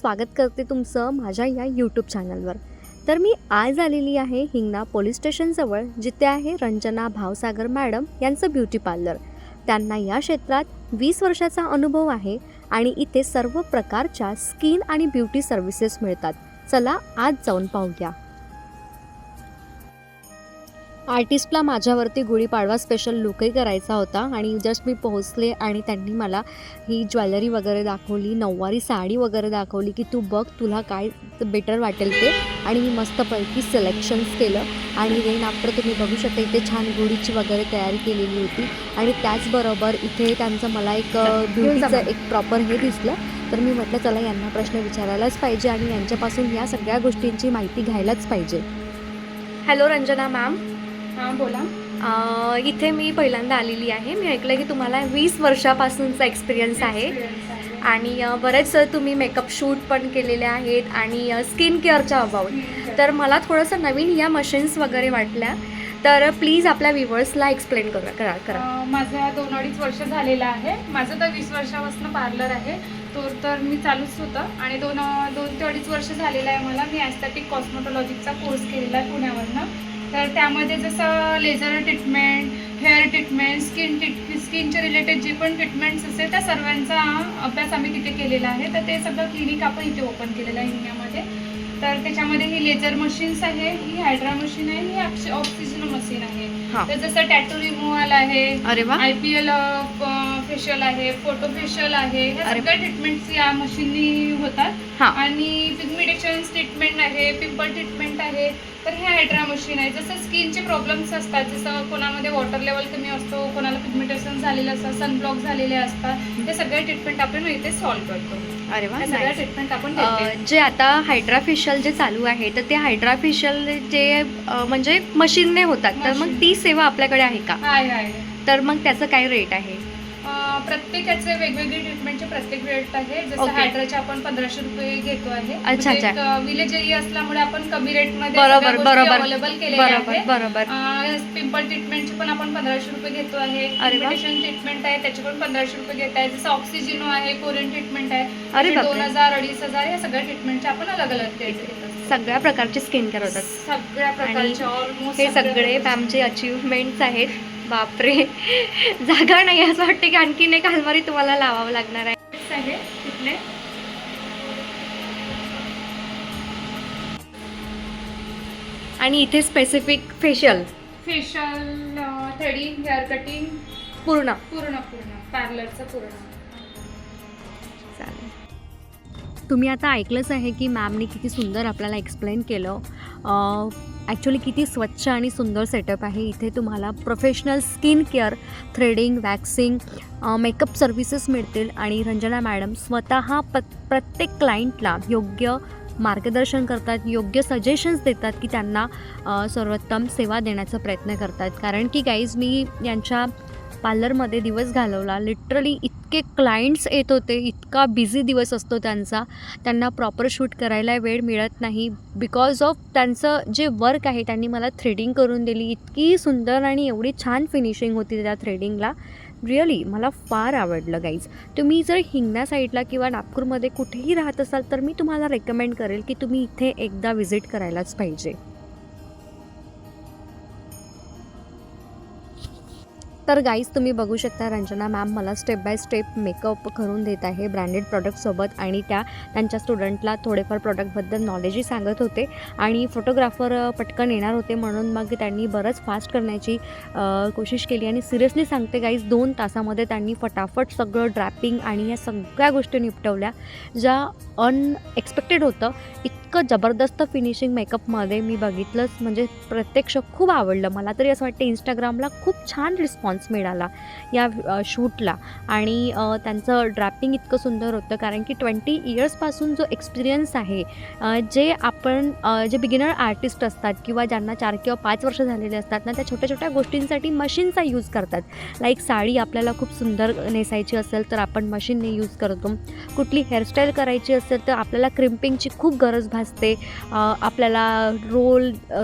स्वागत करते तुमचं माझ्या या यूट्यूब चॅनलवर. तर मी आज आलेली आहे हिंगणा पोलीस स्टेशनजवळ, जिथे आहे रंजना भावसागर मॅडम यांचं ब्युटी पार्लर. त्यांना या क्षेत्रात 20 वर्षाचा अनुभव आहे आणि इथे सर्व प्रकारच्या स्किन आणि ब्युटी सर्व्हिसेस मिळतात. चला आज जाऊन पाहूया. आर्टिस्टला माझ्यावरती गुढीपाडवा स्पेशल लुकही करायचा होता आणि जस्ट मी पोहोचले आणि त्यांनी मला ही ज्वेलरी वगैरे दाखवली, नऊवारी साडी वगैरे दाखवली की तू बघ तुला काय बेटर वाटेल ते. आणि मी मस्तपैकी सिलेक्शन्स केलं आणि देन आफ्टर तुम्ही बघू शकता इथे छान गुढीची वगैरे तयारी केलेली होती. आणि त्याचबरोबर इथे त्यांचं मला एक ब्युटीचं एक प्रॉपर हे दिसलं. तर मी म्हटलं चला यांना प्रश्न विचारायलाच पाहिजे आणि यांच्यापासून या सगळ्या गोष्टींची माहिती घ्यायलाच पाहिजे. Hello Ranjana ma'am. हां बोला. इथे मी पहिल्यांदा आलेली आहे. मी ऐकलं की तुम्हाला 20 वर्षापासूनचा एक्सपिरियन्स आहे आणि बरेच तुम्ही मेकअप शूट पण केलेले आहेत आणि स्किन केअरच्या अबाउट. तर मला थोडंसं नवीन या मशीन्स वगैरे वाटल्या, तर प्लीज आपल्या व्ह्युअर्सला एक्सप्लेन करा. माझं 2-2.5 वर्ष झालेलं आहे. माझं तर 20 वर्षापासून पार्लर आहे. तर मी चालूच होतं आणि 2 ते 2.5 वर्ष झालेलं आहे मला. मी ॲस्थेटिक कॉस्मेटॉलॉजीचा कोर्स केलेला आहे पुण्यावरनं. तर त्यामध्ये जसं लेझर ट्रीटमेंट, हेअर ट्रीटमेंट, स्किनचे रिलेटेड जे पण ट्रीटमेंट्स असेल त्या सर्वांचा अभ्यास आम्ही तिथे केलेला आहे. तर ते सगळं क्लिनिक आपण इथे ओपन केलेलं आहे इंडियामध्ये. तर त्याच्यामध्ये ही लेझर मशीन्स आहे, ही हायड्रा मशीन आहे, ही ऑक्सिजन मशीन आहे. तर जसं टॅटू रिमूव्हल आहे, IPL फेशियल आहे, फोटो फेशियल आहे, ह्या सगळ्या ट्रीटमेंट्स या मशीननी होतात. आणि पिगमेंटेशन ट्रीटमेंट आहे, पिंपल ट्रीटमेंट आहे. तर हे हायड्रा मशीन आहे. जसं स्किनचे प्रॉब्लेम्स असतात, जसं कोणामध्ये वॉटर लेवल कमी असतो, कोणाला पिगमेंटेशन झालेलं असतं, सनब्लॉक झालेले असतात, ते सगळे ट्रीटमेंट आपण इथे सॉल्व्ह करतो. अरे वा. सगळ्या ट्रीटमेंट आपण देतो. जे आता हायड्रा फेशियल जे चालू आहे तर ते हायड्रा फेशियल जे म्हणजे मशीनने होतात, तर मग ती सेवा आपल्याकडे आहे का? आहे. तर मग त्याचं काय रेट आहे? प्रत्येकाचे वेगवेगळे ट्रीटमेंटचे प्रत्येक रेट आहे. जसं हायड्राचे आपण 1500 रुपये घेतो आहे. अच्छा. विलेज एरिया असल्यामुळे आपण कमी रेटमध्ये बरोबर केलेले आहे. बरोबर. पिंपल ट्रीटमेंटचे पण आपण 1500 रुपये घेतो आहे. पिगमेंटेशन ट्रीटमेंट आहे त्याचे पण 1500 रुपये घेत आहे. जसं ऑक्सिजनो आहे, कोरियन ट्रीटमेंट आहे, 2000-2500 या सगळ्या ट्रीटमेंटचे आपण अलग अलग रेट घेतो. सगळ्या प्रकारचे स्किन केअर होतात. सगळ्या प्रकारचे ऑलमोस्ट हे सगळे मॅमचे अचीवमेंट्स आहेत. बापरे, जागा नाही असं वाटते की आणखीन एक अलमारी तुम्हाला लावावं लागणार आहे. तिथले आणि इथे specific facial, threading, hair cutting पूर्ण पार्लरचं पूर्ण. चालेल. तुम्ही आता ऐकलंच आहे की मॅमने किती सुंदर आपल्याला एक्सप्लेन केलं. ॲक्च्युली किती स्वच्छ आणि सुंदर सेटअप आहे. इथे तुम्हाला professional skin care, threading, waxing, makeup services मिळतील आणि रंजना मॅडम स्वतः प्रत्येक क्लायंटला योग्य मार्गदर्शन करतात, योग्य सजेशन्स देतात की त्यांना सर्वोत्तम सेवा देण्याचा प्रयत्न करतात. कारण की गाईज मी यांच्या पार्लरमध्ये दिवस घालवला. लिटरली इतके क्लायंट्स येत होते, इतका बिझी दिवस असतो त्यांचा. त्यांना प्रॉपर शूट करायला वेळ मिळत नाही बिकॉज ऑफ त्यांचं जे वर्क आहे. त्यांनी मला थ्रेडिंग करून दिली, इतकी सुंदर आणि एवढी छान फिनिशिंग होती त्या थ्रेडिंगला. रिअली मला फार आवडलं गाईज. तुम्ही जर हिंगणा साईडला किंवा नागपूरमध्ये कुठेही राहत असाल तर मी तुम्हाला रेकमेंड करेल की तुम्ही इथे एकदा व्हिजिट करायलाच पाहिजे. तर गाईज तुम्ही बघू शकता रंजना मॅम मला स्टेप बाय स्टेप मेकअप करून देत आहे ब्रँडेड प्रॉडक्टसोबत. आणि त्यांच्या स्टुडंटला थोडेफार प्रॉडक्टबद्दल नॉलेजही सांगत होते आणि फोटोग्राफर पटकन येणार होते म्हणून मग त्यांनी बरंच फास्ट करण्याची कोशिश केली. आणि सिरियसली सांगते गाईज 2 तासामध्ये त्यांनी फटाफट सगळं ड्रॅपिंग आणि या सगळ्या गोष्टी निपटवल्या ज्या अनएक्सपेक्टेड होतं. इतकं जबरदस्त फिनिशिंग मेकअपमध्ये मी बघितलंच, म्हणजे प्रत्यक्ष खूप आवडलं मला. तरी असं वाटतं इंस्टाग्रामला खूप छान रिस्पॉन्स मिळाला या शूटला. आणि त्यांचं ड्रॅपिंग इतकं सुंदर होतं कारण की 20 इयर्सपासून जो एक्सपिरियन्स आहे, जे बिगिनर आर्टिस्ट असतात किंवा ज्यांना 4 किंवा 5 वर्ष झालेले असतात ना, त्या छोट्या छोट्या गोष्टींसाठी मशीनचा यूज करतात. लाईक साडी आपल्याला खूप सुंदर नेसायची असेल तर आपण मशीनने यूज करतो. कुठली हेअरस्टाईल करायची असेल तर आपल्याला क्रिम्पिंगची खूप गरज भासते, आपल्याला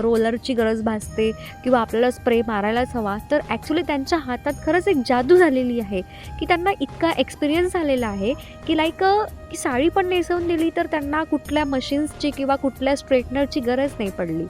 रोलरची गरज भासते किंवा आपल्याला स्प्रे मारायलाच हवा, तर ॲक्च्युली त्यांच्या हातात खरंच एक जादू झालेली आहे की त्यांना इतका एक्सपिरियन्स आलेला आहे की लाईक की साडी पण नेसवून दिली तर त्यांना कुठल्या मशीन्सची किंवा कुठल्या स्ट्रेटनरची गरज नाही पडली.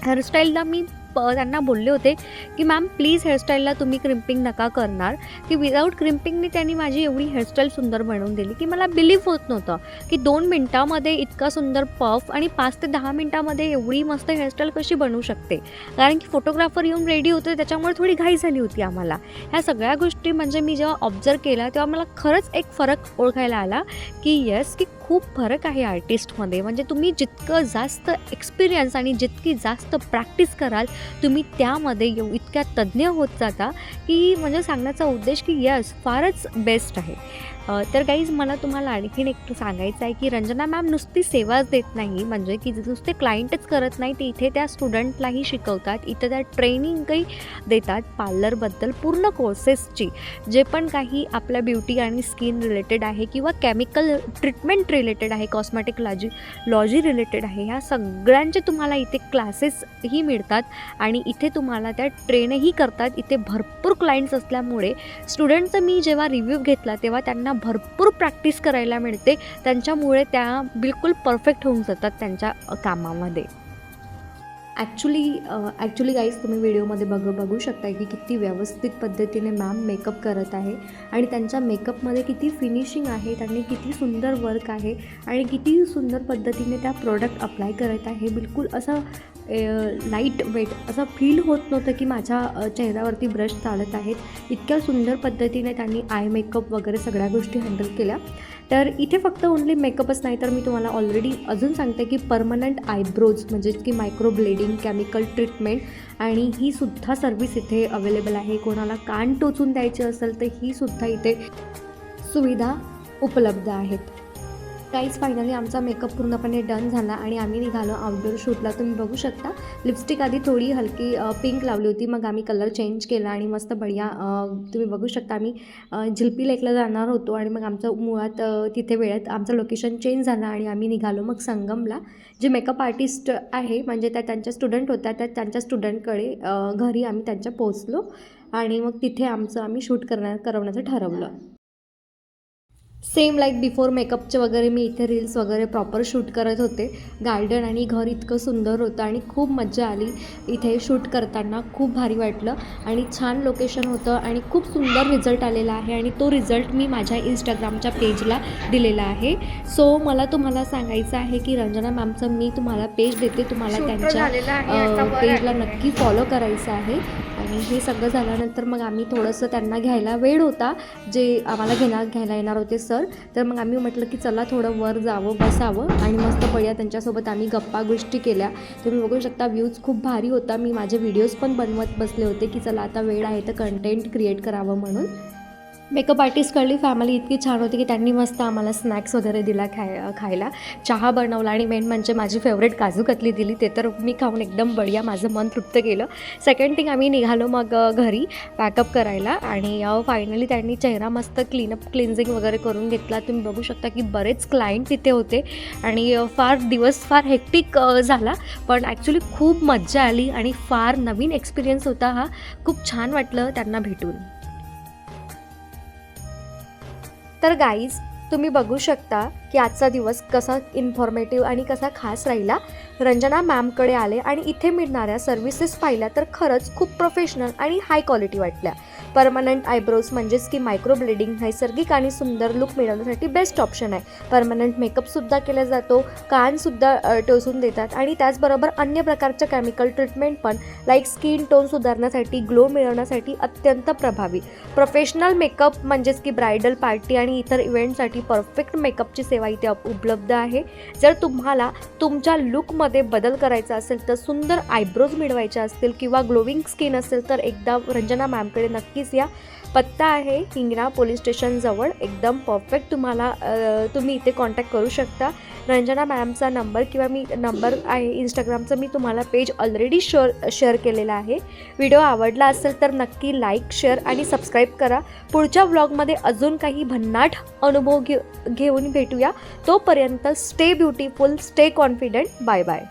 हेअरस्टाईलला मी त्यांना बोलले होते की मॅम प्लीज हेअरस्टाईलला तुम्ही क्रिम्पिंग नका करणार, की विदाऊट क्रिम्पिंगने त्यांनी माझी एवढी हेअरस्टाईल सुंदर बनवून दिली की मला बिलीव्ह होत नव्हतं की 2 मिनटामध्ये इतका सुंदर पफ आणि 5 ते 10 मिनटामध्ये एवढी मस्त हेअरस्टाईल कशी बनवू शकते. कारण की फोटोग्राफर येऊन रेडी होते, त्याच्यामुळे थोडी घाई झाली होती आम्हाला. ह्या सगळ्या गोष्टी म्हणजे मी जेव्हा ऑब्झर्व केला तेव्हा मला खरंच एक फरक ओळखायला आला की येस, की खूप फरक आहे आर्टिस्टमध्ये. म्हणजे तुम्ही जितकं जास्त एक्सपिरियन्स आणि जितकी जास्त प्रॅक्टिस कराल तुम्ही त्यामध्ये इतक्या तज्ज्ञ होत जाता की म्हणजे सांगण्याचा उद्देश की यस, फारच बेस्ट आहे. तर गाईज मला तुम्हाला आणखीन एक सांगायचं आहे की रंजना मॅम नुसती सेवाच देत नाही, म्हणजे की नुसते क्लायंटच करत नाही, ते इथे त्या स्टुडंटलाही शिकवतात, इथं त्या ट्रेनिंगही देतात पार्लरबद्दल पूर्ण कोर्सेसची. जे पण काही आपल्या ब्युटी आणि स्किन रिलेटेड आहे किंवा केमिकल ट्रीटमेंट रिलेटेड आहे, कॉस्मेटिक लॉजी रिलेटेड आहे, ह्या सगळ्यांचे तुम्हाला इथे क्लासेसही मिळतात आणि इथे तुम्हाला त्या ट्रेनही करतात. इथे भरपूर क्लायंट्स असल्यामुळे स्टुडंटचं मी जेव्हा रिव्ह्यू घेतला तेव्हा त्यांना भरपूर प्रॅक्टिस करायला मिळते, त्यांच्यामुळे बिलकुल परफेक्ट होऊन जातात त्यांच्या कामामध्ये. ॲक्च्युली गाईज तुम्ही व्हिडिओमध्ये बघू शकता की किती व्यवस्थित पद्धतीने मॅम मेकअप करत आहे आणि त्यांच्या मेकअपमध्ये किती फिनिशिंग आहे, त्यांनी किती सुंदर वर्क आहे आणि किती सुंदर पद्धतीने त्या प्रोडक्ट अप्लाय करत आहे. बिलकुल असं लाईट वेट असं फील होत नव्हतं की माझ्या चेहऱ्यावरती ब्रश चालत आहेत. इतक्या सुंदर पद्धतीने त्यांनी आय मेकअप वगैरे सगळ्या गोष्टी हँडल केल्या. तर इथे फक्त ओन्ली मेकअपच नाही तर मी तुम्हाला ऑलरेडी अजून सांगते की परमनंट आयब्रोज म्हणजे की मायक्रो ब्लेडिंग, केमिकल ट्रीटमेंट आणि ही सुद्धा सर्विस इथे अवेलेबल आहे. कोणाला कान टोचून द्यायचे असेल तर ही सुद्धा इथे सुविधा उपलब्ध आहेत. गाईज फायनली आमचा मेकअप पूर्णपणे डन झाला आणि आम्ही निघालो आउटडोर शूटला. तुम्ही बघू शकता लिपस्टिक आधी थोडी हलकी पिंक लावली होती, मग आम्ही कलर चेंज केला आणि मस्त बढिया तुम्ही बघू शकता आम्ही झिल्पी लेकला जाणार होतो आणि मग आमचं मुळात तिथे वेळेत आमचं लोकेशन चेंज झालं आणि आम्ही निघालो मग संगमला. जे मेकअप आर्टिस्ट आहे म्हणजे त्या त्यांच्या स्टुडंट होत्या, त्या त्यांच्या स्टुडंटकडे घरी आम्ही त्यांच्या पोचलो आणि मग तिथे आम्ही शूट करवण्याचं ठरवलं. सेम लाईक बिफोर मेकअपचे वगैरे मी इथे रील्स वगैरे प्रॉपर शूट करत होते. गार्डन आणि घर इतकं सुंदर होतं आणि खूप मजा आली इथे शूट करताना, खूप भारी वाटलं आणि छान लोकेशन होतं आणि खूप सुंदर रिझल्ट आलेला आहे आणि तो रिझल्ट मी माझ्या इंस्टाग्रामच्या पेजला दिलेला आहे. सो मला तुम्हाला सांगायचं आहे की रंजना मॅमचं मी तुम्हाला पेज देते, तुम्हाला त्यांच्या पेजला नक्की फॉलो करायचं आहे. आणि हे सगळं झाल्यानंतर मग आम्ही थोडंसं त्यांना घ्यायला वेळ होता, जे आम्हाला घ्यायला येणार होते सर, तर मग आम्ही म्हटलं की चला थोडं वर जावं, बसावं आणि मस्त बढिया त्यांच्यासोबत आम्ही गप्पा गोष्टी केल्या. तुम्ही बघू शकता व्ह्यूज खूप भारी होता. मी माझे व्हिडिओज पण बनवत बसले होते की चला आता वेळ आहे तर कंटेंट क्रिएट करावं म्हणून. मेकअप आर्टिस्टकडली फॅमिली इतकी छान होती की त्यांनी मस्त आम्हाला स्नॅक्स वगैरे दिला खायला, चहा बनवला आणि मेन म्हणजे माझी फेवरेट काजू कतली दिली. ते तर मी खाऊन एकदम बढिया माझं मन तृप्त केलं. सेकंड थिंग आम्ही निघालो मग घरी पॅकअप करायला आणि फायनली त्यांनी चेहरा मस्त क्लिन्झिंग वगैरे करून घेतला. तुम्ही बघू शकता की बरेच क्लायंट तिथे होते आणि दिवस फार हेक्टिक झाला, पण ॲक्च्युली खूप मज्जा आली आणि फार नवीन एक्सपिरियन्स होता हा. खूप छान वाटलं त्यांना भेटून. तर गाईज तुम्ही बघू शकता की आजचा दिवस कसा इन्फॉर्मेटिव्ह आणि कसा खास राहिला. रंजना मॅमकडे आले आणि इथे मिळणाऱ्या सर्व्हिसेस पाहिल्या तर खरंच खूप प्रोफेशनल आणि हाय क्वालिटी वाटल्या. परमनंट आयब्रोज म्हणजेच की मायक्रो ब्लेडिंग नैसर्गिक आणि सुंदर लुक मिळवण्यासाठी बेस्ट ऑप्शन आहे. परमनंट मेकअपसुद्धा केला जातो, कानसुद्धा टोचून देतात आणि त्याचबरोबर अन्य प्रकारच्या केमिकल ट्रीटमेंट पण लाईक स्किन टोन सुधारण्यासाठी, ग्लो मिळवण्यासाठी अत्यंत प्रभावी. प्रोफेशनल मेकअप म्हणजेच की ब्रायडल पार्टी आणि इतर इव्हेंटसाठी परफेक्ट मेकअपची सेवा इथे उपलब्ध आहे. जर तुम्हाला तुमच्या लुकमध्ये बदल करायचा असेल तर सुंदर आयब्रोज मिळवायच्या असतील किंवा ग्लोविंग स्किन असेल तर एकदा रंजना मॅमकडे नक्कीच या. पत्ता आहे हिंगणा पोलीस स्टेशनजवळ, एकदम परफेक्ट. तुम्ही इथे कॉन्टॅक्ट करू शकता. रंजना मॅमचा नंबर किंवा नंबर आहे इंस्टाग्रामचा, मी तुम्हाला पेज ऑलरेडी शेअर केलेला आहे. व्हिडिओ आवडला असेल तर नक्की लाईक, शेअर आणि सबस्क्राईब करा. पुढच्या व्लॉगमध्ये अजून काही भन्नाट अनुभव घेऊन भेटूया. तोपर्यंत stay beautiful, stay confident. Bye bye.